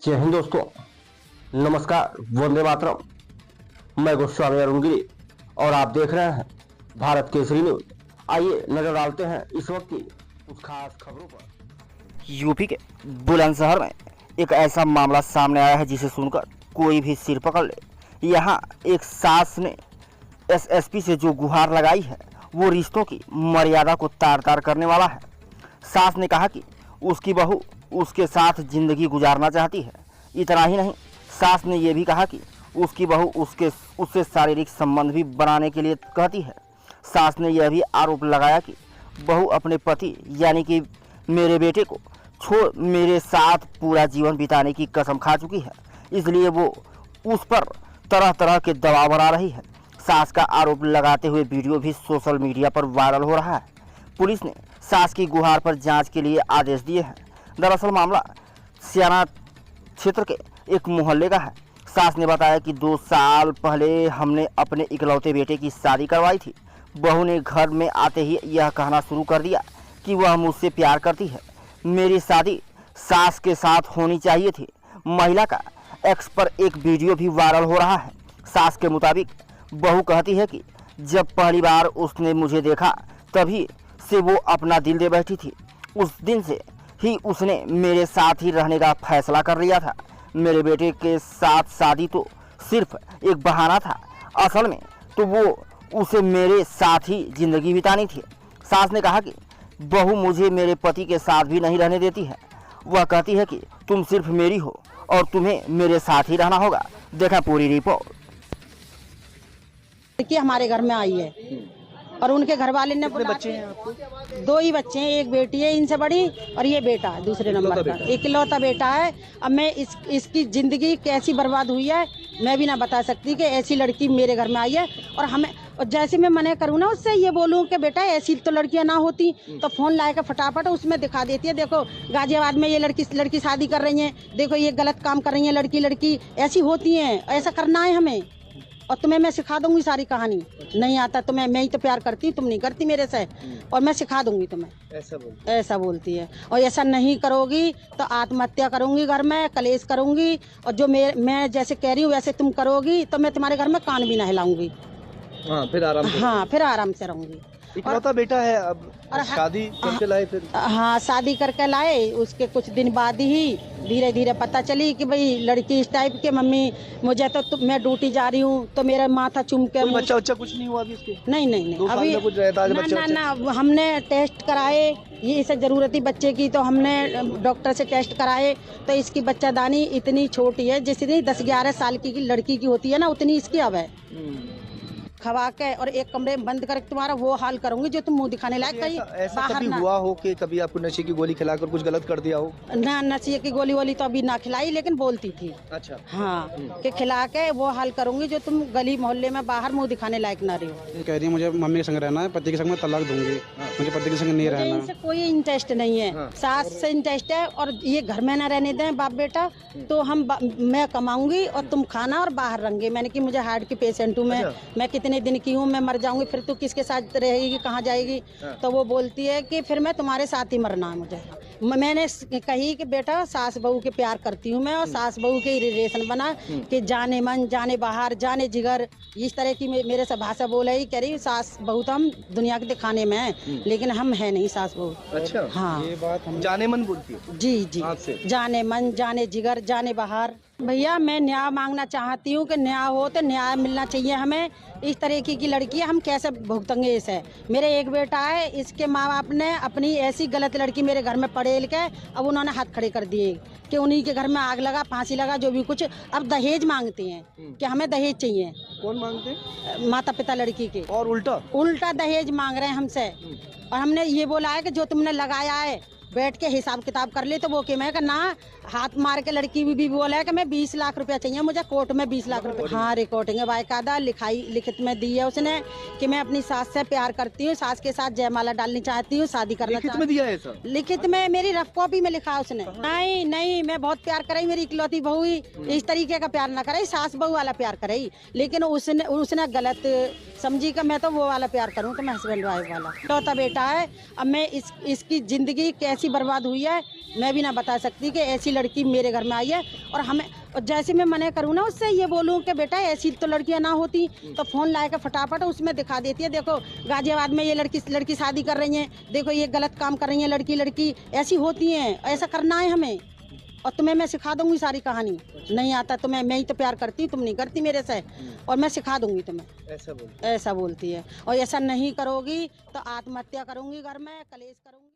जय हिंद दोस्तों, नमस्कार, वंदे मातरम। मैं गोस्वामी अरुण गिरी और आप देख रहे हैं भारत केसरी न्यूज। आइए नजर डालते हैं इस वक्त की कुछ खास खबरों पर। यूपी के बुलंदशहर में एक ऐसा मामला सामने आया है जिसे सुनकर कोई भी सिर पकड़ ले। यहाँ एक सास ने एसएसपी से जो गुहार लगाई है वो रिश्तों की मर्यादा को तार तार करने वाला है। सास ने कहा कि उसकी बहू उसके साथ जिंदगी गुजारना चाहती है। इतना ही नहीं, सास ने यह भी कहा कि उसकी बहू उससे शारीरिक संबंध भी बनाने के लिए कहती है। सास ने यह भी आरोप लगाया कि बहू अपने पति यानी कि मेरे बेटे को छोड़ मेरे साथ पूरा जीवन बिताने की कसम खा चुकी है, इसलिए वो उस पर तरह तरह के दबाव बना रही है। सास का आरोप लगाते हुए वीडियो भी सोशल मीडिया पर वायरल हो रहा है। पुलिस ने सास की गुहार पर जांच के लिए आदेश दिए हैं। दरअसल मामला सियाना क्षेत्र के एक मोहल्ले का है। सास ने बताया कि 2 साल पहले हमने अपने इकलौते बेटे की शादी करवाई थी। बहू ने घर में आते ही यह कहना शुरू कर दिया कि वह मुझसे प्यार करती है। मेरी शादी सास के साथ होनी चाहिए थी। महिला का एक्स पर एक वीडियो भी वायरल हो रहा है। सास के मुताबिक बहू कहती है कि जब पहली बार उसने मुझे देखा तभी से वो अपना दिल दे बैठी थी। उस दिन से ही उसने मेरे साथ ही रहने का फैसला कर लिया था। मेरे बेटे के साथ शादी तो सिर्फ एक बहाना था, असल में तो वो उसे मेरे साथ ही जिंदगी बितानी थी। सास ने कहा कि बहू मुझे मेरे पति के साथ भी नहीं रहने देती है। वह कहती है कि तुम सिर्फ मेरी हो और तुम्हें मेरे साथ ही रहना होगा। देखा पूरी रिपोर्ट। लड़की हमारे घर में आई है और उनके घर वाले ने कितने बच्चे हैं आपको? 2 ही बच्चे हैं, एक बेटी है इनसे बड़ी और ये बेटा है दूसरे नंबर का, इकलौता बेटा है। अब मैं इसकी जिंदगी कैसी बर्बाद हुई है मैं भी ना बता सकती कि ऐसी लड़की मेरे घर में आई है। और जैसे मैं मना करूँ ना उससे ये बोलूँ कि बेटा ऐसी तो लड़कियां ना होती, तो फोन लाए कर फटाफट उसमें दिखा देती है, देखो गाजियाबाद में ये लड़की शादी कर रही है, देखो ये गलत काम कर रही है, लड़की ऐसी होती है, ऐसा करना है हमें। और तुम्हें मैं सिखा दूंगी सारी कहानी। नहीं आता तो मैं ही तो प्यार करती, तुम नहीं करती मेरे से, और मैं सिखा दूंगी तुम्हें। ऐसा बोलती है। और ऐसा नहीं करोगी तो आत्महत्या करूंगी, घर में कलेश करूंगी, और जो मैं जैसे कह रही हूँ वैसे तुम करोगी तो मैं तुम्हारे घर में कान भी ना हिलाऊंगी। फिर आराम से रहूंगी। इकलौता बेटा है। अब शादी करके लाए फिर? हाँ, शादी करके लाए। उसके कुछ दिन बाद ही धीरे धीरे पता चली कि भाई लड़की इस टाइप के, मम्मी मुझे तो मैं ड्यूटी जा रही हूँ तो मेरा माथा चूम के बच्चा कुछ नहीं हुआ अभी इसके? नहीं 2 साल में कुछ रहता है ना, हमने टेस्ट कराए, ये इसे जरूरत थी बच्चे की, तो हमने डॉक्टर से टेस्ट कराए तो इसकी बच्चादानी इतनी छोटी है जितनी 10-11 साल की लड़की की होती है ना, उतनी इसकी अब है। खवा के और एक कमरे में बंद करके तुम्हारा वो हाल करूंगी जो तुम मुंह दिखाने लायक कहीं ऐसा कभी हुआ हो कि कभी आपको नशे की गोली खिलाकर कुछ गलत कर दिया हो? ना, नशे की गोली तो अभी ना खिलाई, लेकिन बोलती थी। अच्छा। हाँ, कि खिला के वो हाल करूंगी जो तुम गली मोहल्ले में बाहर मुंह दिखाने लायक ना रही हो। कह रही है मुझे मम्मी के संग रहना है, पति के संग में तलाक दूंगी। मुझे पति के संग नहीं रहना। इनसे कोई इंटरेस्ट नहीं है। सास से इंटरेस्ट है और ये घर में ना रहने दें बाप बेटा, तो मैं कमाऊंगी और तुम खाना और बाहर रहेंगे। मैंने कि मुझे हार्ट की पेशेंट हूँ मैं कितने दिन की हूँ, मैं मर जाऊंगी, फिर तू किसके साथ रहेगी, कहाँ जाएगी? तो वो बोलती है कि फिर मैं तुम्हारे साथ ही मरना है मुझे। मैंने कही कि बेटा सास बहू के प्यार करती हूँ मैं, और सास बहू के रिलेशन बना कि जाने मन जाने बाहर जाने जिगर, इस तरह की मेरे से भाषा बोल रही। कह रही सास बहू तो हम दुनिया के दिखाने में है, लेकिन हम है नहीं सास बहू। अच्छा। हाँ, ये बात हम जाने मन बोलती है। जी, जाने मन जाने जिगर जाने बाहर। भैया मैं न्याय मांगना चाहती हूँ कि न्याय हो तो न्याय मिलना चाहिए हमें। इस तरीके की लड़की हम कैसे भुगतेंगे इसे? मेरे एक बेटा है, इसके माँ बाप ने अपनी ऐसी गलत लड़की मेरे घर में पड़े के अब उन्होंने हाथ खड़े कर दिए कि उन्हीं के घर में आग लगा, फांसी लगा, जो भी कुछ। अब दहेज मांगते हैं कि हमें दहेज चाहिए। कौन मांगते हैं? माता पिता लड़की के। और उल्टा दहेज मांग रहे हैं हमसे। और हमने ये बोला है कि जो तुमने लगाया है बैठ के हिसाब किताब कर ले, तो वो कि मैं ना हाथ मार के लड़की भी बोला है कि मैं 20 लाख रुपया चाहिए मुझे, कोर्ट में 20 लाख रुपया। हाँ, रिकॉर्डिंग है बाकायदा, लिखित में दी है उसने कि मैं अपनी सास से प्यार करती हूँ, सास के साथ जयमाला डालनी चाहती हूँ, शादी करना लिखित में दिया है ऐसा? लिखित में मेरी रफ कॉपी में लिखा है उसने। नहीं, मैं बहुत प्यार कराई, मेरी इकलौती बहू ही इस तरीके का प्यार ना करे, सास बहू वाला प्यार करे, लेकिन उसने गलत समझी कि मैं तो वो वाला प्यार करूँ, तो मैं हस्बैंड वाइफ वाला। इकलौता बेटा है। अब मैं इसकी जिंदगी कैसे कैसी बर्बाद हुई है मैं भी ना बता सकती कि ऐसी लड़की मेरे घर में आई है। और हमें और जैसे मैं मना करूँ ना उससे ये बोलूँ कि बेटा ऐसी तो लड़कियां ना होती तो फ़ोन ला के फटाफट उसमें दिखा देती है, देखो गाजियाबाद में ये लड़की शादी कर रही है, देखो ये गलत काम कर रही है, लड़की ऐसी होती हैं, ऐसा करना है हमें। और तुम्हें मैं सिखा दूंगी सारी कहानी, नहीं आता तो मैं ही तो प्यार करती, तुम नहीं करती मेरे से, और मैं सिखा दूंगी तुम्हें। ऐसा बोलती है। और ऐसा नहीं करोगी तो आत्महत्या करूंगी, घर में कलेश करूंगी।